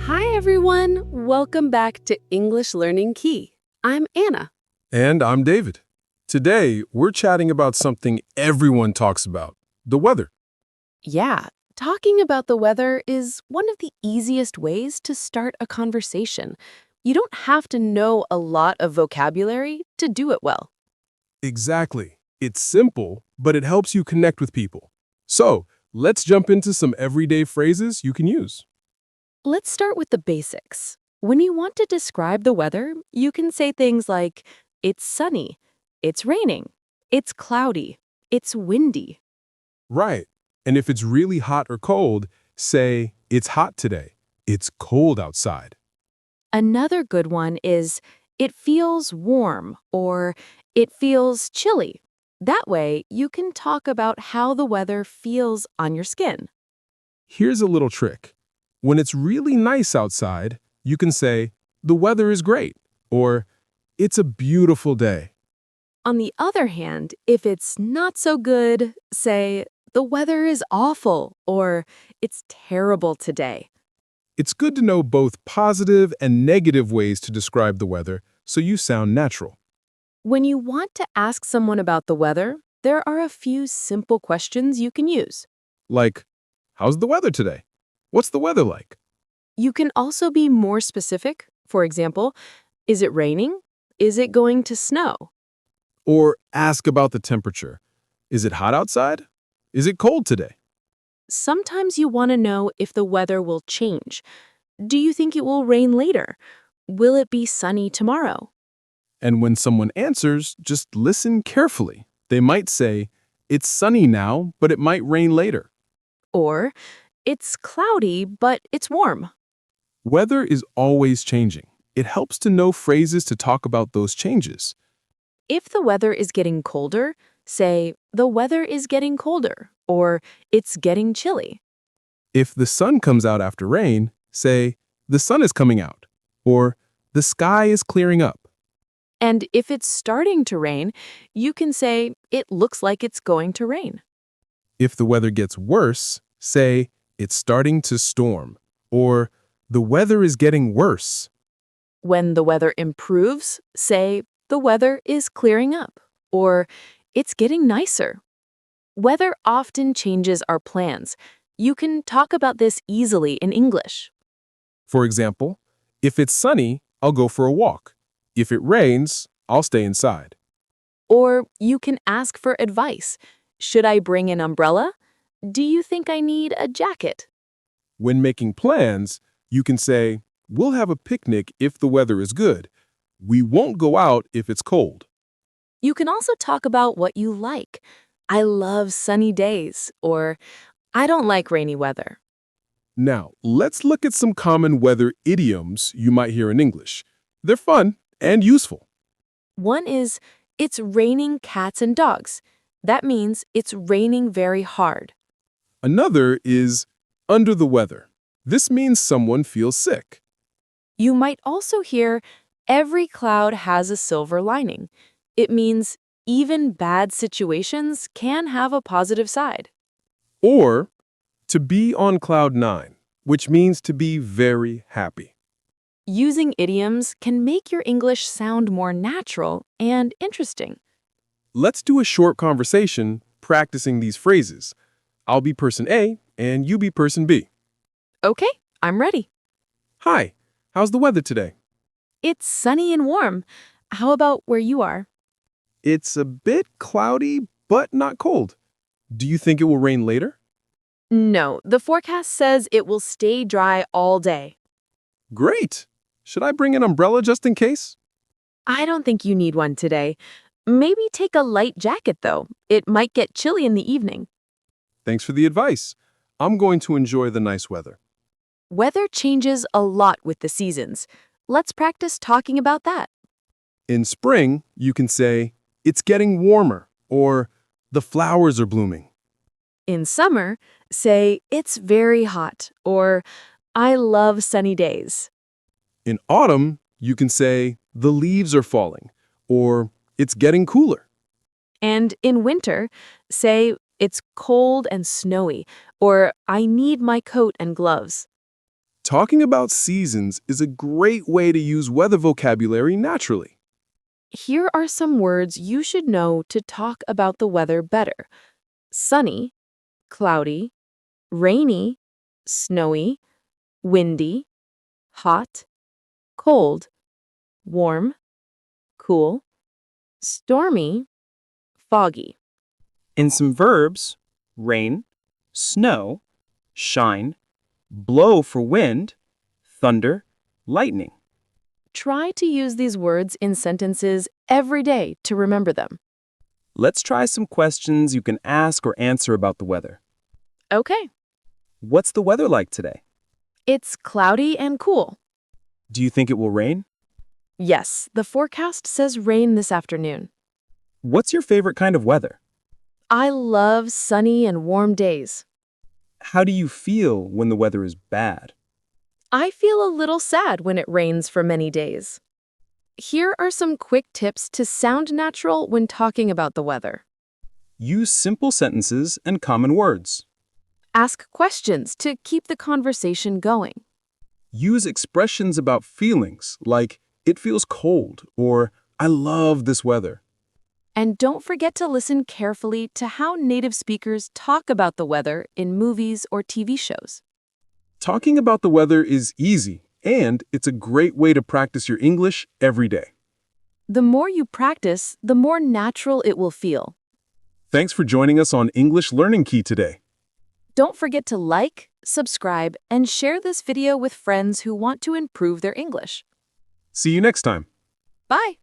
Hi, everyone. Welcome back to English Learning Key. I'm Anna. And I'm David. Today, we're chatting about something everyone talks about, the weather. Yeah, talking about the weather is one of the easiest ways to start a conversation. You don't have to know a lot of vocabulary to do it well. Exactly. It's simple, but it helps you connect with people. So, let's jump into some everyday phrases you can use. Let's start with the basics. When you want to describe the weather, you can say things like, it's sunny, it's raining, it's cloudy, it's windy. Right. And if it's really hot or cold, say, it's hot today. It's cold outside. Another good one is, it feels warm or it feels chilly. That way, you can talk about how the weather feels on your skin. Here's a little trick. When it's really nice outside, you can say, the weather is great, or it's a beautiful day. On the other hand, if it's not so good, say, the weather is awful or it's terrible today. It's good to know both positive and negative ways to describe the weather so you sound natural. When you want to ask someone about the weather, there are a few simple questions you can use. Like, how's the weather today? What's the weather like? You can also be more specific. For example, is it raining? Is it going to snow? Or ask about the temperature. Is it hot outside? Is it cold today? Sometimes you want to know if the weather will change. Do you think it will rain later? Will it be sunny tomorrow? And when someone answers, just listen carefully. They might say, it's sunny now, but it might rain later. Or, it's cloudy, but it's warm. Weather is always changing. It helps to know phrases to talk about those changes. If the weather is getting colder, say, the weather is getting colder, or it's getting chilly. If the sun comes out after rain, say, the sun is coming out, or the sky is clearing up. And if it's starting to rain, you can say, it looks like it's going to rain. If the weather gets worse, say, it's starting to storm, or the weather is getting worse. When the weather improves, say, the weather is clearing up, or it's getting nicer. Weather often changes our plans. You can talk about this easily in English. For example, if it's sunny, I'll go for a walk. If it rains, I'll stay inside. Or you can ask for advice. Should I bring an umbrella? Do you think I need a jacket? When making plans, you can say, we'll have a picnic if the weather is good. We won't go out if it's cold. You can also talk about what you like. I love sunny days, or I don't like rainy weather. Now, let's look at some common weather idioms you might hear in English. They're fun and useful. One is, it's raining cats and dogs. That means it's raining very hard. Another is under the weather. This means someone feels sick. You might also hear, every cloud has a silver lining. It means even bad situations can have a positive side. Or to be on cloud nine, which means to be very happy. Using idioms can make your English sound more natural and interesting. Let's do a short conversation practicing these phrases. I'll be person A and you be person B. Okay, I'm ready. Hi, how's the weather today? It's sunny and warm. How about where you are? It's a bit cloudy, but not cold. Do you think it will rain later? No, the forecast says it will stay dry all day. Great! Should I bring an umbrella just in case? I don't think you need one today. Maybe take a light jacket, though. It might get chilly in the evening. Thanks for the advice. I'm going to enjoy the nice weather. Weather changes a lot with the seasons. Let's practice talking about that. In spring, you can say, it's getting warmer, or the flowers are blooming. In summer, say, it's very hot, or I love sunny days. In autumn, you can say, the leaves are falling, or it's getting cooler. And in winter, say, it's cold and snowy, or I need my coat and gloves. Talking about seasons is a great way to use weather vocabulary naturally. Here are some words you should know to talk about the weather better: sunny, cloudy, rainy, snowy, windy, hot, cold, warm, cool, stormy, foggy. In some verbs, rain, snow, shine, blow for wind, thunder, lightning. Try to use these words in sentences every day to remember them. Let's try some questions you can ask or answer about the weather. Okay. What's the weather like today? It's cloudy and cool. Do you think it will rain? Yes, the forecast says rain this afternoon. What's your favorite kind of weather? I love sunny and warm days. How do you feel when the weather is bad? I feel a little sad when it rains for many days. Here are some quick tips to sound natural when talking about the weather. Use simple sentences and common words. Ask questions to keep the conversation going. Use expressions about feelings like, it feels cold, or I love this weather. And don't forget to listen carefully to how native speakers talk about the weather in movies or TV shows. Talking about the weather is easy, and it's a great way to practice your English every day. The more you practice, the more natural it will feel. Thanks for joining us on English Learning Key today. Don't forget to like, subscribe, and share this video with friends who want to improve their English. See you next time. Bye!